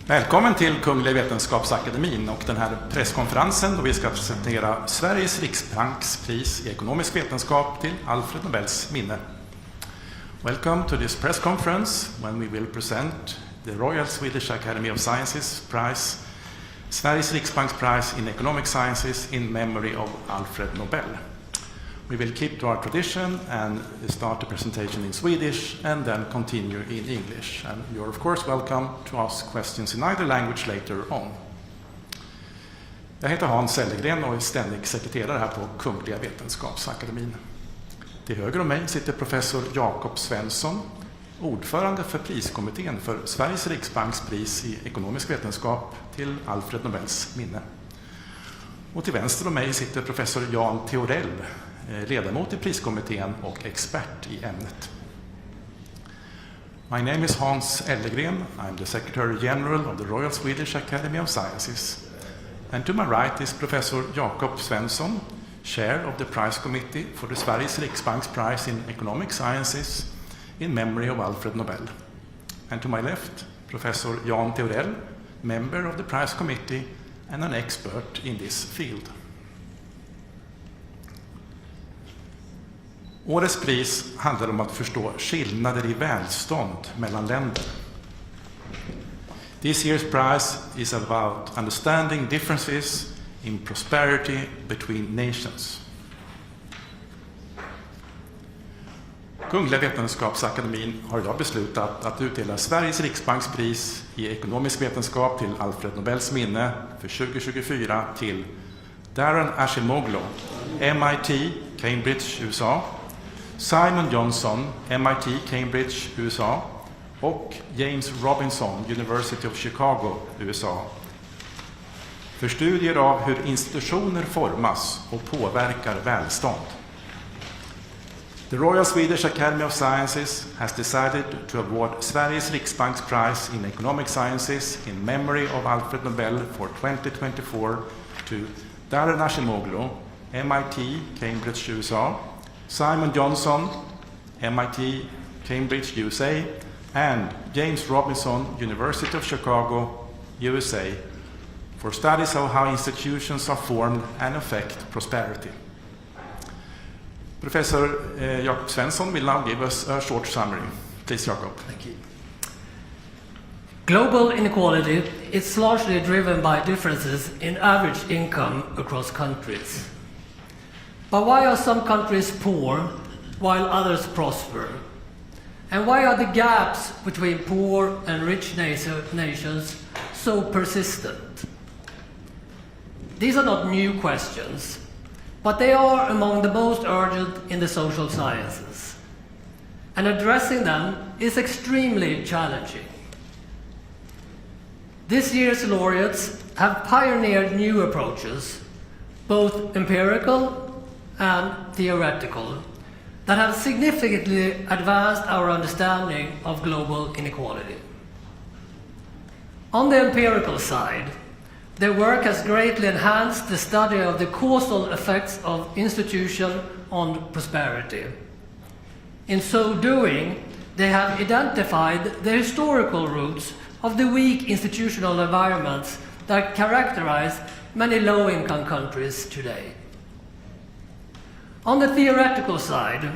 Välkommen till Kungliga Vetenskapsakademin och den här presskonferensen då vi ska presentera Sveriges riksbanks pris i ekonomisk vetenskap till Alfred Nobels minne. Welcome to this press conference when we will present the Royal Swedish Academy of Sciences Prize, Sveriges riksbanks prize in economic sciences in memory of Alfred Nobel. We will keep to our tradition and start the presentation in Swedish and then continue in English. And you're of course welcome to ask questions in either language later on. Jag heter Hans Ellegren och är ständig sekreterare här på Kungliga Vetenskapsakademin. Till höger om mig sitter professor Jakob Svensson, ordförande för priskommittén för Sveriges riksbanks pris i ekonomisk vetenskap till Alfred Nobels minne. Och till vänster om mig sitter professor Jan Theorell, ledamot i priskommittén och expert i ämnet. My name is Hans Ellegren. I'm the Secretary General of the Royal Swedish Academy of Sciences. And to my right is Professor Jakob Svensson, Chair of the Prize Committee for the Sveriges Riksbanks Prize in Economic Sciences in memory of Alfred Nobel. And to my left, Professor Jan Theorell, member of the Prize Committee and an expert in this field. Årets pris handlar om att förstå skillnader i välstånd mellan länder. This year's prize is about understanding differences in prosperity between nations. Kungliga Vetenskapsakademin har idag beslutat att utdela Sveriges riksbanks pris i ekonomisk vetenskap till Alfred Nobels minne för 2024 till Darren Ashimoglu, MIT, Cambridge, USA, Simon Johnson, MIT, Cambridge, USA och James Robinson, University of Chicago, USA, för studier av hur institutioner formas och påverkar välstånd. The Royal Swedish Academy of Sciences has decided to award Sveriges riksbanks prize in economic sciences in memory of Alfred Nobel for 2024 to Darren Ashimoglu, MIT, Cambridge, USA, Simon Johnson, MIT, Cambridge, USA, and James Robinson, University of Chicago, USA, for studies of how institutions are formed and affect prosperity. Professor Jakob Svensson will now give us a short summary. Please, Jakob. Thank you. Global inequality is largely driven by differences in average income across countries. But why are some countries poor while others prosper? And why are the gaps between poor and rich nations so persistent? These are not new questions, but they are among the most urgent in the social sciences. And addressing them is extremely challenging. This year's laureates have pioneered new approaches, both empirical and theoretical, that have significantly advanced our understanding of global inequality. On the empirical side, their work has greatly enhanced the study of the causal effects of institution on prosperity. In so doing, they have identified the historical roots of the weak institutional environments that characterize many low-income countries today. On the theoretical side,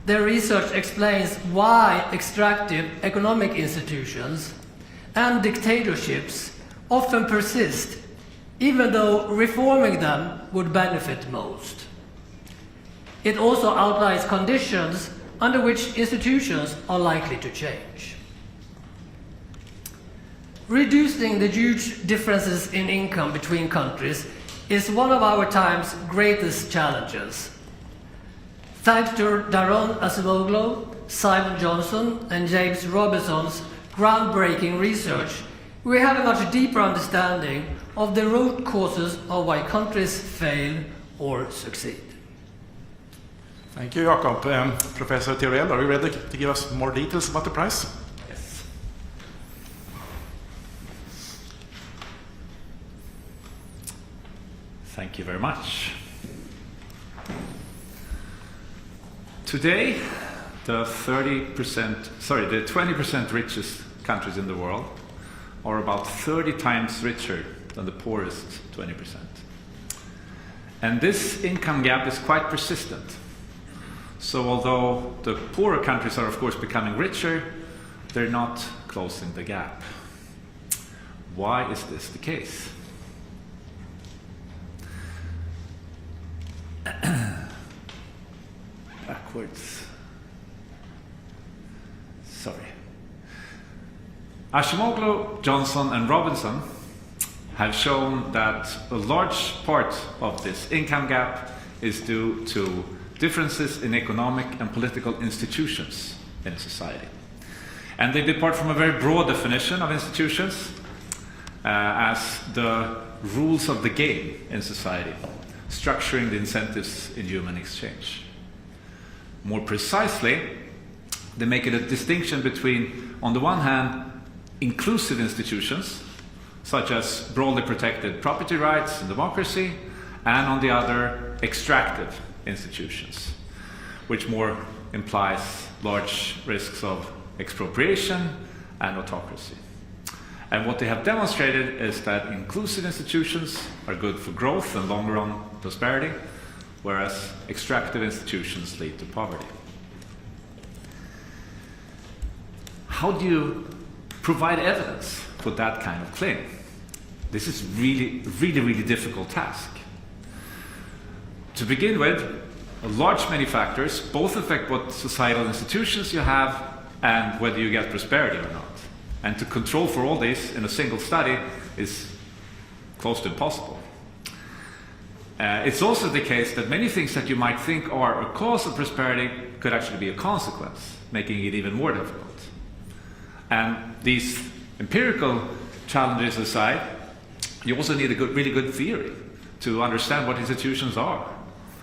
their research explains why extractive economic institutions and dictatorships often persist, even though reforming them would benefit most. It also outlines conditions under which institutions are likely to change. Reducing the huge differences in income between countries is one of our time's greatest challenges. Thanks to Darren Ashimoglu, Simon Johnson, and James Robinson's groundbreaking research, we have a much deeper understanding of the root causes of why countries fail or succeed. Thank you, Jakob. Professor Theorell, are you ready to give us more details about the prize? Yes. Thank you very much. Today, the 20% richest countries in the world are about 30 times richer than the poorest 20%. And this income gap is quite persistent. So although the poorer countries are of course becoming richer, they're not closing the gap. Why is this the case? Backwards. Sorry. Ashimoglu, Johnson, and Robinson have shown that a large part of this income gap is due to differences in economic and political institutions in society. And they depart from a very broad definition of institutions as the rules of the game in society, structuring the incentives in human exchange. More precisely, they make it a distinction between, on the one hand, inclusive institutions, such as broadly protected property rights and democracy, and on the other, extractive institutions, which more implies large risks of expropriation and autocracy. And what they have demonstrated is that inclusive institutions are good for growth and long-run prosperity, whereas extractive institutions lead to poverty. How do you provide evidence for that kind of claim? This is really difficult task. To begin with, many factors both affect what societal institutions you have and whether you get prosperity or not. And to control for all this in a single study is close to impossible. It's also the case that many things that you might think are a cause of prosperity could actually be a consequence, making it even more difficult. And these empirical challenges aside, you also need a really good theory to understand what institutions are,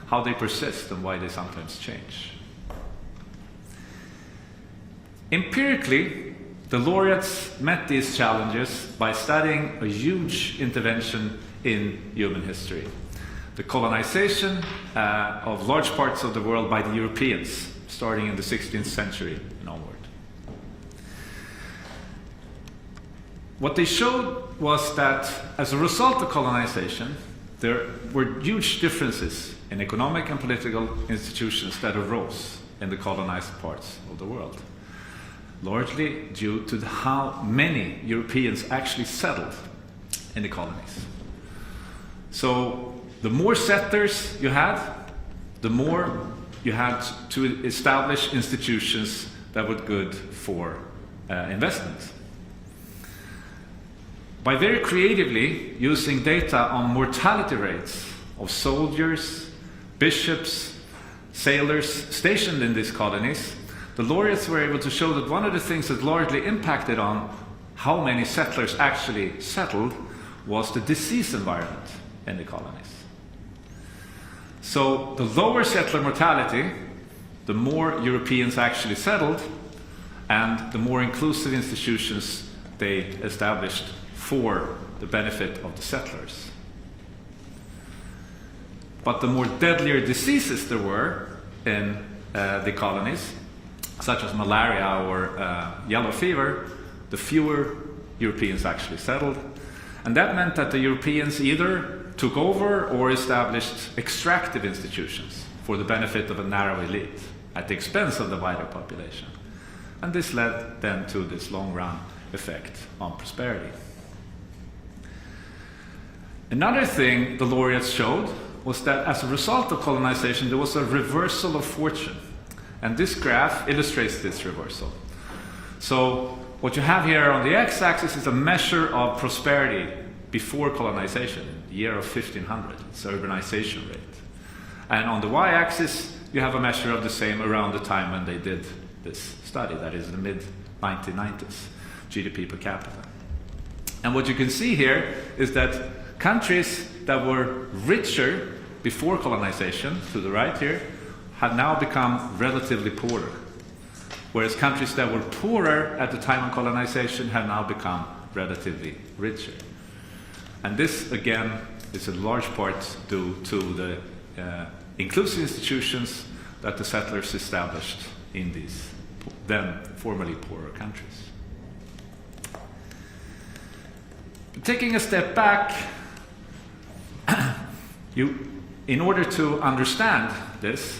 how they persist, and why they sometimes change. Empirically, the laureates met these challenges by studying a huge intervention in human history, the colonization of large parts of the world by the Europeans, starting in the 16th century and onward. What they showed was that as a result of colonization, there were huge differences in economic and political institutions that arose in the colonized parts of the world, largely due to how many Europeans actually settled in the colonies. So the more settlers you had, the more you had to establish institutions that were good for investment. By very creatively using data on mortality rates of soldiers, bishops, sailors stationed in these colonies, the laureates were able to show that one of the things that largely impacted on how many settlers actually settled was the disease environment in the colonies. So the lower settler mortality, the more Europeans actually settled, and the more inclusive institutions they established for the benefit of the settlers. But the more deadlier diseases there were in the colonies, such as malaria or yellow fever, the fewer Europeans actually settled. And that meant that the Europeans either took over or established extractive institutions for the benefit of a narrow elite at the expense of the wider population. And this led then to this long-run effect on prosperity. Another thing the laureates showed was that as a result of colonization, there was a reversal of fortune. And this graph illustrates this reversal. So what you have here on the x-axis is a measure of prosperity before colonization, the year of 1500, it's urbanization rate. And on the y-axis, you have a measure of the same around the time when they did this study, that is the mid-1990s, GDP per capita. And what you can see here is that countries that were richer before colonization, to the right here, have now become relatively poorer, whereas countries that were poorer at the time of colonization have now become relatively richer. And this, again, is in large part due to the inclusive institutions that the settlers established in these then formerly poorer countries. taking a step back, in order to understand this,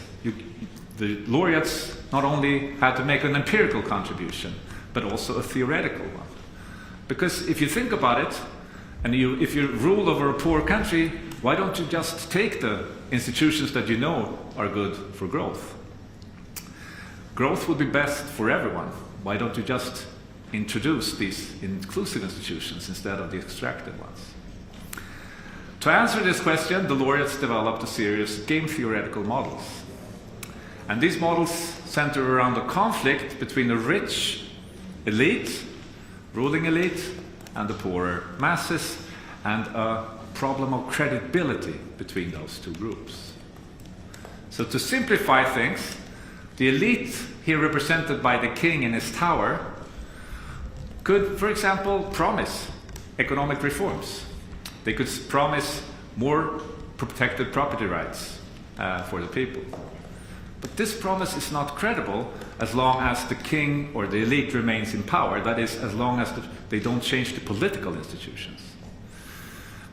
the laureates not only had to make an empirical contribution, but also a theoretical one. Because if you think about it, and if you rule over a poor country, why don't you just take the institutions that you know are good for growth? Growth would be best for everyone. Why don't you just introduce these inclusive institutions instead of the extractive ones? To answer this question, the laureates developed a series of game theoretical models. And these models center around the conflict between the rich elite, ruling elite, and the poorer masses, and a problem of credibility between those two groups. So to simplify things, the elite, here represented by the king in his tower, could, for example, promise economic reforms. They could promise more protected property rights for the people. But this promise is not credible as long as the king or the elite remains in power, that is, as long as they don't change the political institutions.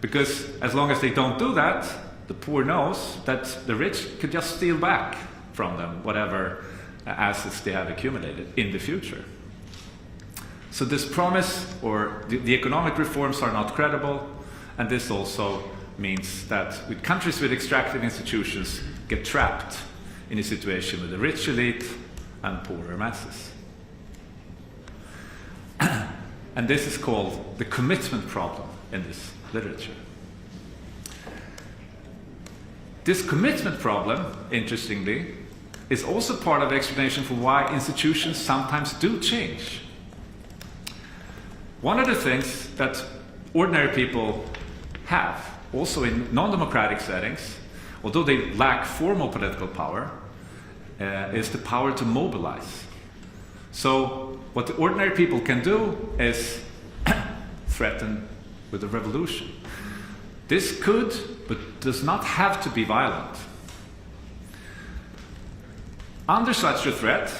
Because as long as they don't do that, the poor knows that the rich could just steal back from them whatever assets they have accumulated in the future. So this promise, or the economic reforms, are not credible, and this also means that countries with extractive institutions get trapped in a situation with the rich elite and poorer masses. And this is called the commitment problem in this literature. This commitment problem, interestingly, is also part of the explanation for why institutions sometimes do change. One of the things that ordinary people have, also in non-democratic settings, although they lack formal political power, is the power to mobilize. So what the ordinary people can do is threaten with a revolution. This could, but does not have to be violent. Under such a threat,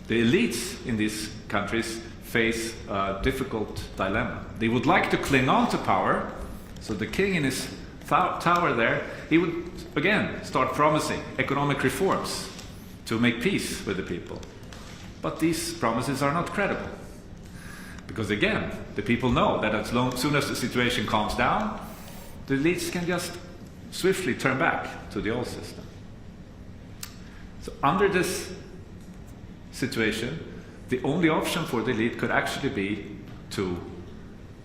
the elites in these countries face a difficult dilemma. They would like to cling on to power, so the king in his tower there, he would again start promising economic reforms to make peace with the people. But these promises are not credible. Because again, the people know that as soon as the situation calms down, the elites can just swiftly turn back to the old system. So under this situation, the only option for the elite could actually be to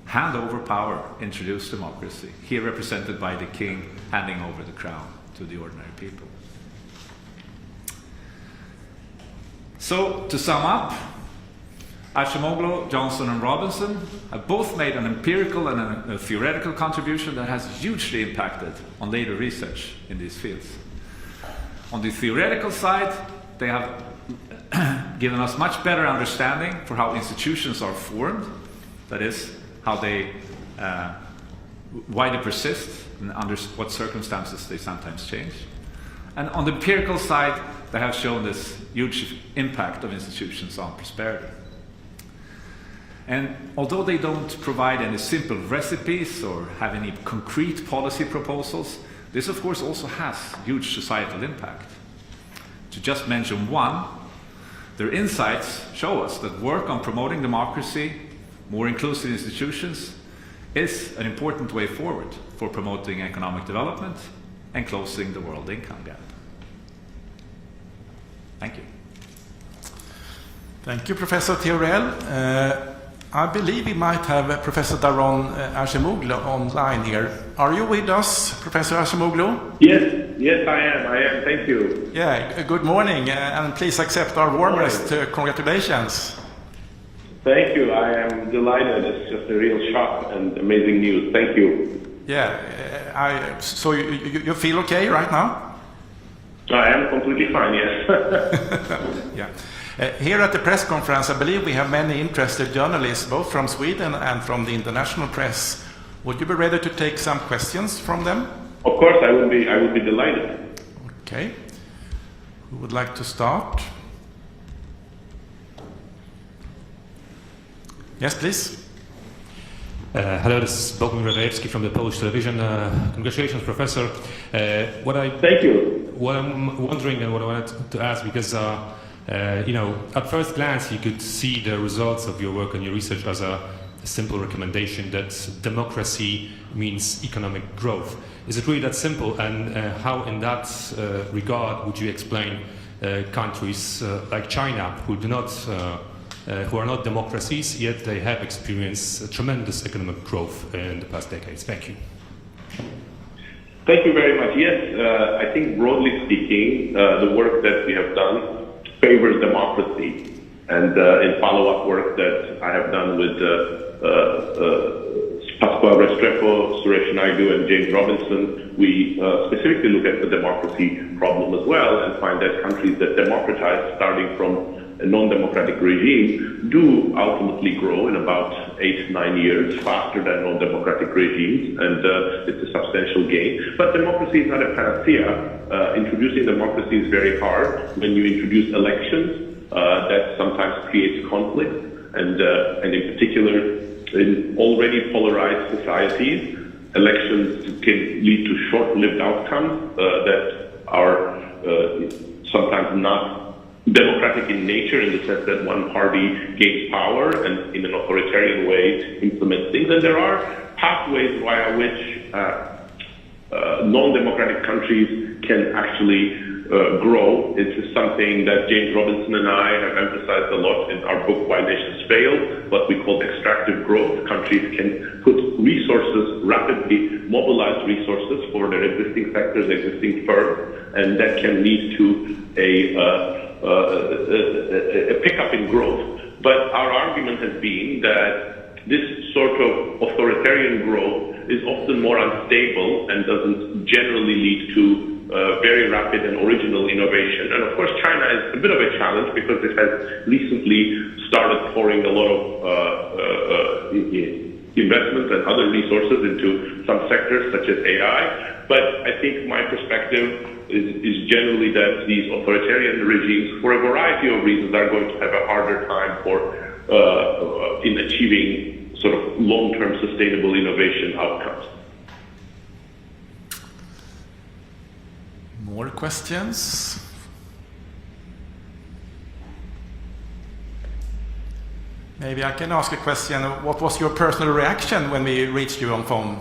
hand over power, introduce democracy, here represented by the king handing over the crown to the ordinary people. So, to sum up, Acemoglu, Johnson, and Robinson have both made an empirical and a theoretical contribution that has hugely impacted on later research in these fields. On the theoretical side, they have given us much better understanding for how institutions are formed, that is, how they, why they persist, and under what circumstances they sometimes change. And on the empirical side, they have shown this huge impact of institutions on prosperity. And although they don't provide any simple recipes or have any concrete policy proposals, this of course also has huge societal impact. To just mention one, their insights show us that work on promoting democracy, more inclusive institutions, is an important way forward for promoting economic development and closing the world income gap. Thank you. Thank you, Professor Theorell. I believe we might have Professor Daron Acemoglu online here. Are you with us, Professor Acemoglu? Yes, I am. Thank you. Yeah, good morning, and please accept our warmest congratulations. Thank you. I am delighted. It's just a real shock and amazing news. Thank you. Yeah, so you feel okay right now? I am completely fine, yes. Yeah. Here at the press conference, I believe we have many interested journalists, both from Sweden and from the international press. Would you be ready to take some questions from them? Of course, I would be delighted. Okay. Who would like to start? Yes, please. Hello, this is Bogdan Radajewski from the Polish television. Congratulations, Professor. Thank you. What I'm wondering and what I wanted to ask, because at first glance you could see the results of your work and your research as a simple recommendation that democracy means economic growth. Is it really that simple? And how, in that regard, would you explain countries like China, who are not democracies, yet they have experienced tremendous economic growth in the past decades? Thank you. Thank you very much. Yes, I think broadly speaking, the work that we have done favors democracy. And in follow-up work that I have done with Pasquale Restrepo, Suresh Naidu, and James Robinson, we specifically look at the democracy problem as well and find that countries that democratize, starting from a non-democratic regime, do ultimately grow in about 8-9 years faster than non-democratic regimes, and it's a substantial gain. But democracy is not a panacea. Introducing democracy is very hard. When you introduce elections, that sometimes creates conflict, and in particular, in already polarized societies, elections can lead to short-lived outcomes that are sometimes not democratic in nature, in the sense that one party gains power and in an authoritarian way implements things. And there are pathways via which non-democratic countries can actually grow. It's something that James Robinson and I have emphasized a lot in our book, Why Nations Fail, what we call extractive growth. Countries can put resources, rapidly mobilize resources for their existing sectors, existing firms, and that can lead to a pickup in growth. But our argument has been that this sort of authoritarian growth is often more unstable and doesn't generally lead to very rapid and original innovation. And of course, China is a bit of a challenge because it has recently started pouring a lot of investments and other resources into some sectors such as AI. But I think my perspective is generally that these authoritarian regimes, for a variety of reasons, are going to have a harder time in achieving sort of long-term sustainable innovation outcomes. More questions? Maybe I can ask a question. What was your personal reaction when we reached you on phone?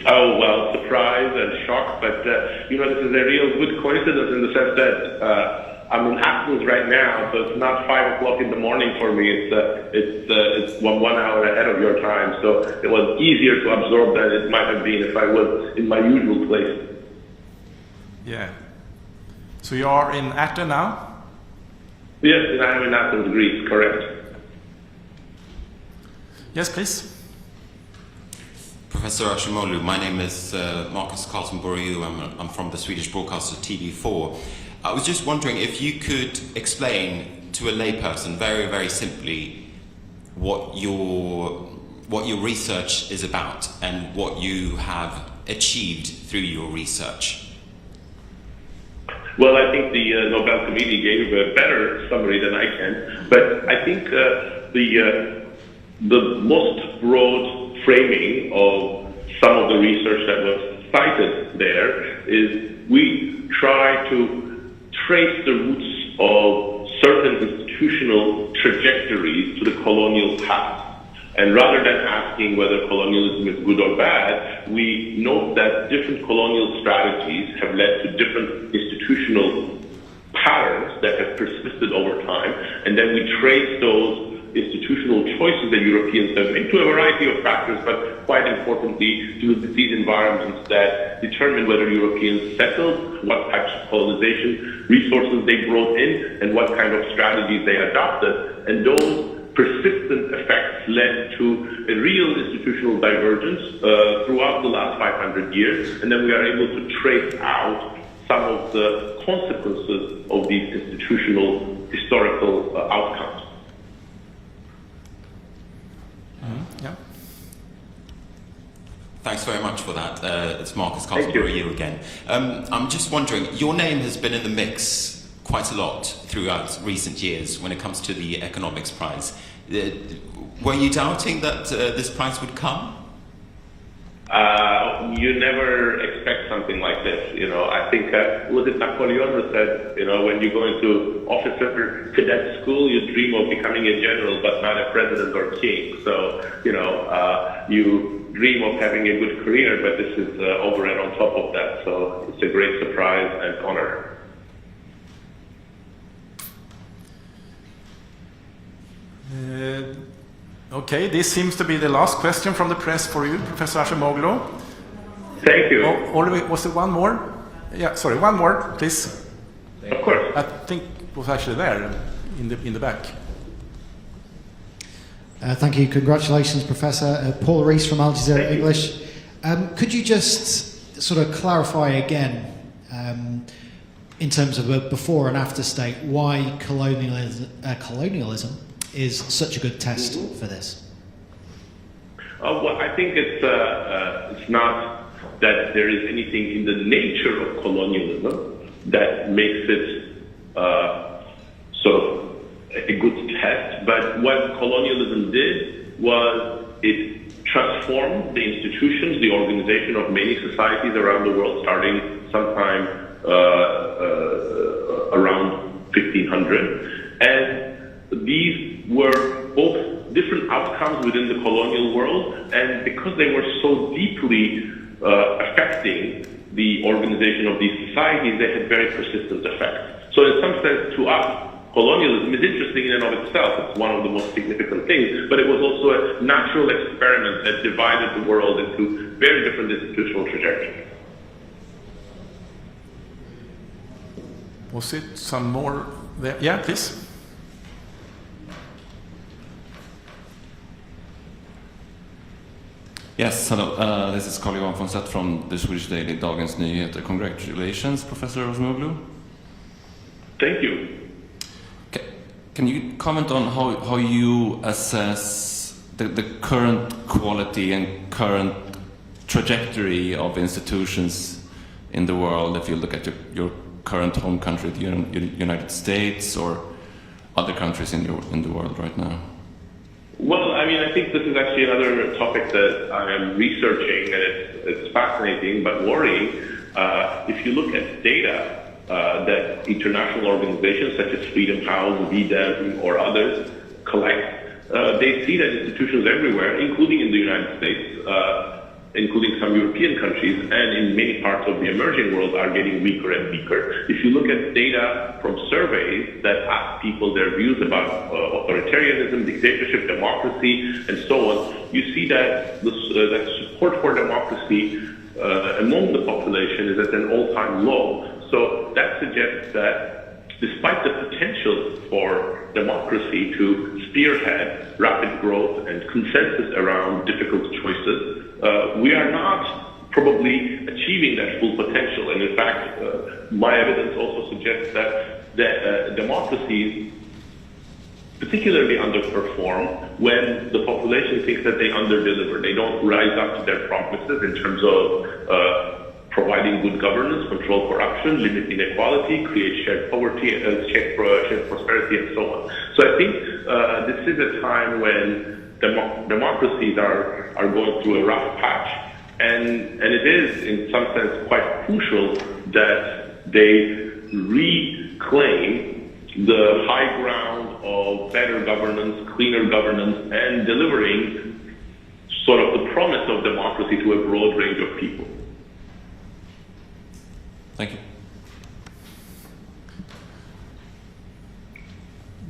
Oh, well, surprise and shock, but this is a real good coincidence in the sense that I'm in Athens right now, so it's not 5 o'clock in the morning for me. It's 1 hour ahead of your time, so it was easier to absorb than it might have been if I was in my usual place. Yeah. So you are in Athens now? Yes, and I am in Athens, Greece, correct. Yes, please. Professor Ashimolu, my name is Marcus Carlson-Boriu. I'm from the Swedish broadcaster TV4. I was just wondering if you could explain to a layperson very, very simply what your research is about and what you have achieved through your research. Well, I think the Nobel Committee gave a better summary than I can, but I think the most broad framing of some of the research that was cited there is we try to trace the roots of certain institutional trajectories to the colonial past. And rather than asking whether colonialism is good or bad, we note that different colonial strategies have led to different institutional patterns that have persisted over time. And then we trace those institutional choices that Europeans have made to a variety of factors, but quite importantly to these environments that determine whether Europeans settled, what types of colonization resources they brought in, and what kind of strategies they adopted. And those persistent effects led to a real institutional divergence throughout the last 500 years, and then we are able to trace out some of the consequences of these institutional historical outcomes. Yeah. Thanks very much for that. It's Marcus Carlson-Boriu again. I'm just wondering, your name has been in the mix quite a lot throughout recent years when it comes to the economics prize. Were you doubting that this prize would come? You never expect something like this, you know. I think, was it Napoleon who said, you know, when you go into officer cadet school, you dream of becoming a general, but not a president or king. So, you know, you dream of having a good career, but this is over and on top of that. So it's a great surprise and honor. Okay, this seems to be the last question from the press for you, Professor Acemoglu. Thank you. Was there one more? Yeah, sorry, one more, please. Of course. I think it was actually there in the back. Thank you. Congratulations, Professor. Paul Rees from Al Jazeera English. Could you just sort of clarify again, in terms of a before and after state, why colonialism is such a good test for this? Well, I think it's not that there is anything in the nature of colonialism that makes it sort of a good test, but what colonialism did was it transformed the institutions, the organization of many societies around the world, starting sometime around 1500, and these were both different outcomes within the colonial world, and because they were so deeply affecting the organization of these societies, they had very persistent effects. So in some sense, to us, colonialism is interesting in and of itself. It's one of the most significant things, but it was also a natural experiment that divided the world into very different institutional trajectories. Was it some more there? Yeah, please. Yes, hello. This is Carl-Johan von Seth from the Swedish daily Dagens Nyheter. Congratulations, Professor Acemoglu. Thank you. Can you comment on how you assess the current quality and current trajectory of institutions in the world, if you look at your current home country, the United States, or other countries in the world right now? Well, I mean, I think this is actually another topic that I am researching, and it's fascinating but worrying. If you look at data that international organizations such as Freedom House, VDEM, or others collect, they see that institutions everywhere, including in the United States, including some European countries, and in many parts of the emerging world, are getting weaker and weaker. If you look at data from surveys that ask people their views about authoritarianism, dictatorship, democracy, and so on, you see that that support for democracy among the population is at an all-time low. So that suggests that despite the potential for democracy to spearhead rapid growth and consensus around difficult choices, we are not probably achieving that full potential. And in fact, my evidence also suggests that democracies particularly underperform when the population thinks that they underdeliver. They don't rise up to their promises in terms of providing good governance, control corruption, limit inequality, create shared poverty, shared prosperity, and so on. So I think this is a time when democracies are going through a rough patch, and it is, in some sense, quite crucial that they reclaim the high ground of better governance, cleaner governance, and delivering sort of the promise of democracy to a broad range of people. Thank you.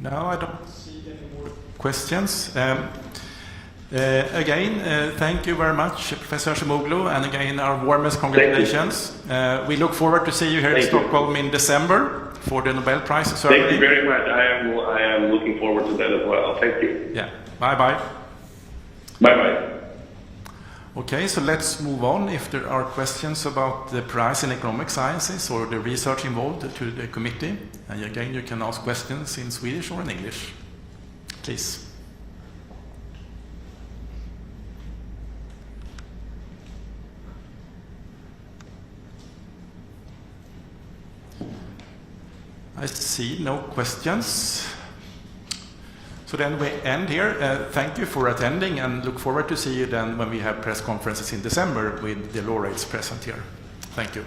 Now I don't see any more questions. Again, thank you very much, Professor Acemoglu, and again, our warmest congratulations. We look forward to see you here in Stockholm in December for the Nobel Prize ceremony. Thank you very much. I am looking forward to that as well. Thank you. Yeah. Bye-bye. Bye-bye. Okay, so let's move on. If there are questions about the prize in economic sciences or the research involved to the committee, and again, you can ask questions in Swedish or in English. Please. I see no questions. So then we end here. Thank you for attending and look forward to see you then when we have press conferences in December with the laureates present here. Thank you.